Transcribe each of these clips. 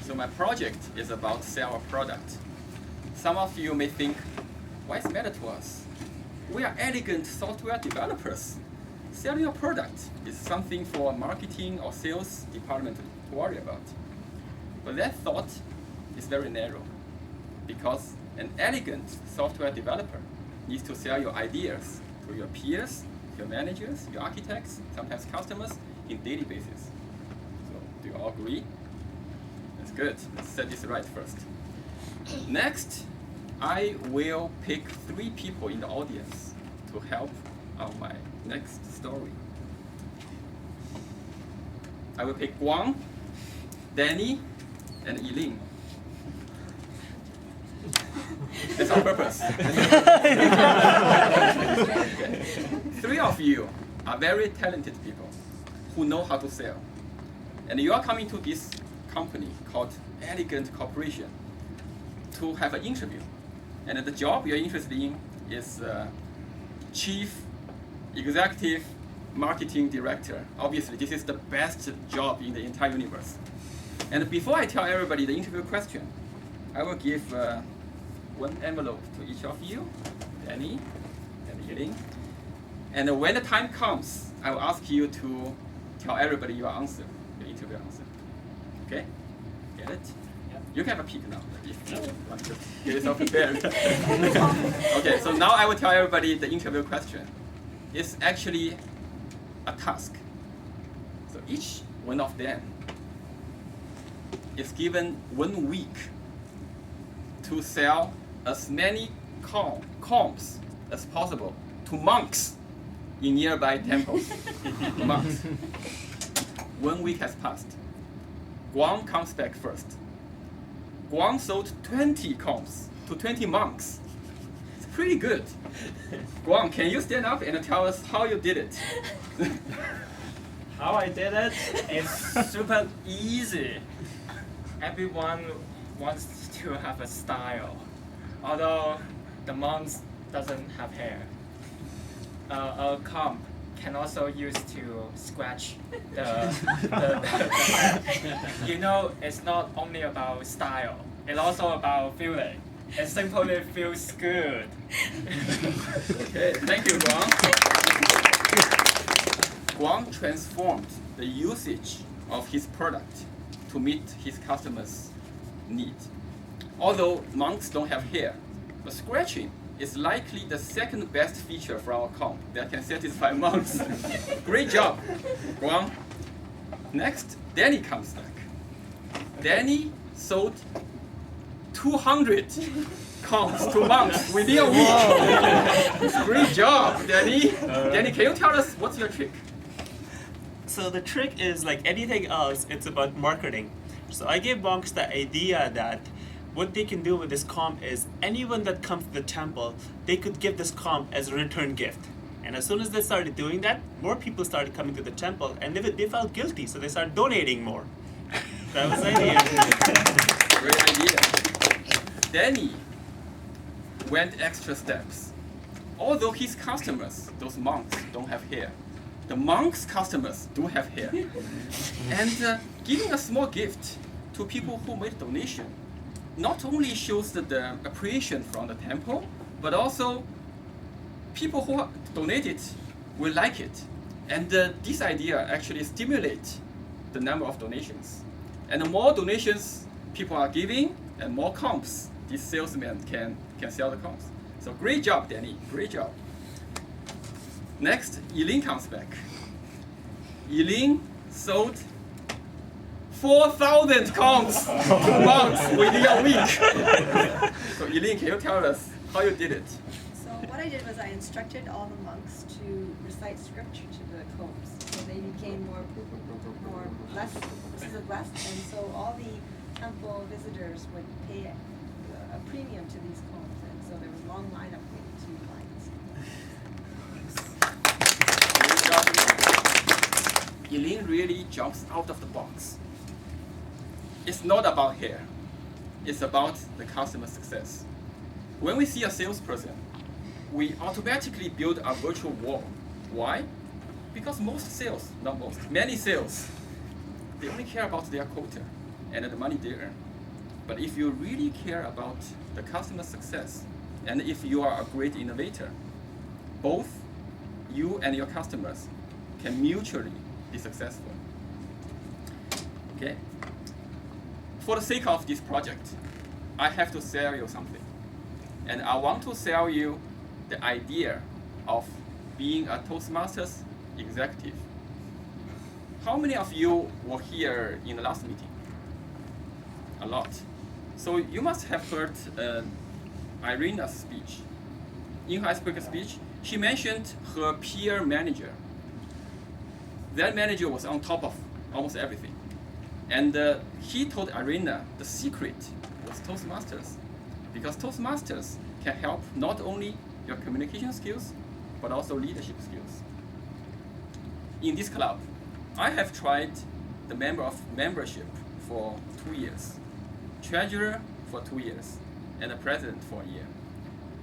So my project is about sell a product. Some of you may think, why does it matter to us? We are elegant software developers. Selling a product is something for marketing or sales department to worry about. But that thought is very narrow, because an elegant software developer needs to sell your ideas to your peers, your managers, your architects, sometimes customers, in daily basis. So do you all agree? That's good. Let's set this right first. Next, I will pick 3 people in the audience to help on my next story. I will pick Guang, Danny, and Eileen. That's on purpose. 3 of you are very talented people who know how to sell. And you are coming to this company called Elegant Corporation to have an interview. And the job you're interested in is Chief Executive Marketing Director. Obviously, this is the best job in the entire universe. And before I tell everybody the interview question, I will give 1 envelope to each of you, Danny and Eileen. And when the time comes, I will ask you to tell everybody your answer, your interview answer. Okay? Get it? Yeah. You can have a peek now if you want to get yourself prepared. Okay, so now I will tell everybody the interview question. It's actually a task. So each one of them is given 1 week to sell as many comps as possible to monks in nearby temples. Monks. 1 week has passed. Guang comes back first. Guang sold 20 comps to 20 monks. It's pretty good. Guang, can you stand up and tell us how you did it? How I did it? It's super easy. Everyone wants to have a style, although the monks doesn't have hair. A comp can also use to scratch the you know, it's not only about style, it's also about feeling. It simply feels good. Okay, thank you, Guang. Guang transformed the usage of his product to meet his customers' need. Although monks don't have hair, but scratching is likely the 2nd best feature for our comp that can satisfy monks. Great job, Guang. Next, Danny comes back. Danny sold 200 comps to monks within a week. Great job, Danny. Danny, can you tell us what's your trick? So the trick is, like anything else, it's about marketing. So I gave monks the idea that what they can do with this comp is anyone that comes to the temple, they could give this comp as a return gift. And as soon as they started doing that, more people started coming to the temple, and they felt guilty, so they started donating more. That was the idea. Great idea. Danny went extra steps. Although his customers, those monks, don't have hair, the monks' customers do have hair. And giving a small gift to people who made donation not only shows the appreciation from the temple, but also people who donated will like it. And this idea actually stimulates the number of donations. And the more donations people are giving, and more comps this salesman can sell the comps. So great job, Danny. Great job. Next, Eileen comes back. Eileen sold 4,000 comps to monks within a week. So Eileen, can you tell us how you did it? So what I did was I instructed all the monks to recite scripture to the combs, so they became less blessed, and so all the temple visitors would pay a premium to these combs, and so there was a long line up waiting to clients. Eileen really jumps out of the box. It's not about hair. It's about the customer success. When we see a salesperson, we automatically build a virtual wall. Why? Because many sales, they only care about their quota. and the money they earn. But if you really care about the customer success, and if you are a great innovator, both you and your customers can mutually be successful. Okay? For the sake of this project, I have to sell you something. And I want to sell you the idea of being a Toastmasters executive. How many of you were here in the last meeting? A lot. So you must have heard Irina's speech. In her icebreaker speech, she mentioned her peer manager. That manager was on top of almost everything. And he told Irina the secret was Toastmasters. Because Toastmasters can help not only your communication skills, but also leadership skills. In this club, I have tried the membership for 2 years, treasurer for 2 years, and the president for a year.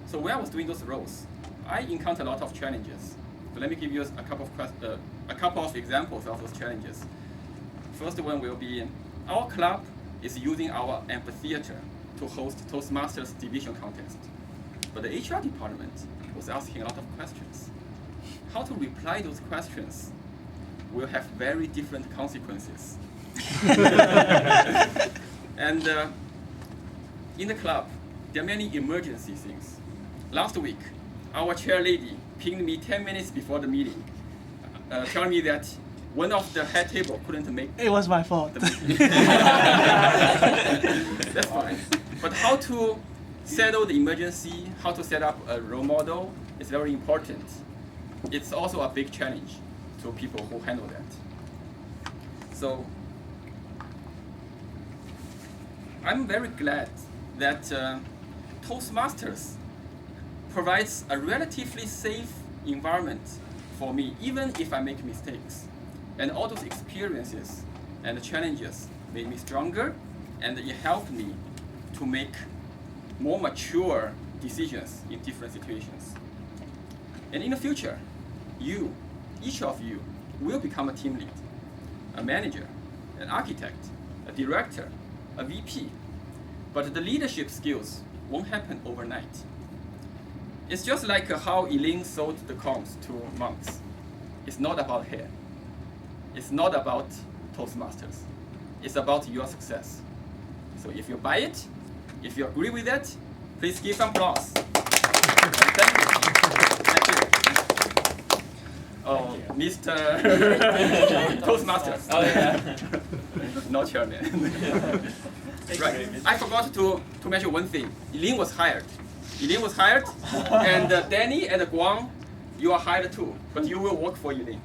So when I was doing those roles, I encountered a lot of challenges. So let me give you a couple of examples of those challenges. First one will be, our club is using our amphitheater to host Toastmasters division contest. But the HR department was asking a lot of questions. How to reply those questions will have very different consequences. And in the club, there are many emergency things. Last week, our chair lady pinged me 10 minutes before the meeting, telling me that one of the head table couldn't make It was my fault. the meeting. That's fine. But how to settle the emergency, how to set up a role model is very important. It's also a big challenge to people who handle that. So I'm very glad that Toastmasters provides a relatively safe environment for me, even if I make mistakes. And all those experiences and challenges made me stronger, and it helped me to make more mature decisions in different situations. And in the future, you, each of you, will become a team lead, a manager, an architect, a director, a VP. But the leadership skills won't happen overnight. It's just like how Elaine sold the comps to monks. It's not about hair. It's not about Toastmasters. It's about your success. So if you buy it, if you agree with that, please give some applause. Thank you. Thank you. Oh, Mr. Toastmasters. Oh, yeah. Not chairman. Right. I forgot to mention one thing. Elaine was hired. Elaine was hired, and Danny and Guang, you are hired too, but you will work for Elaine.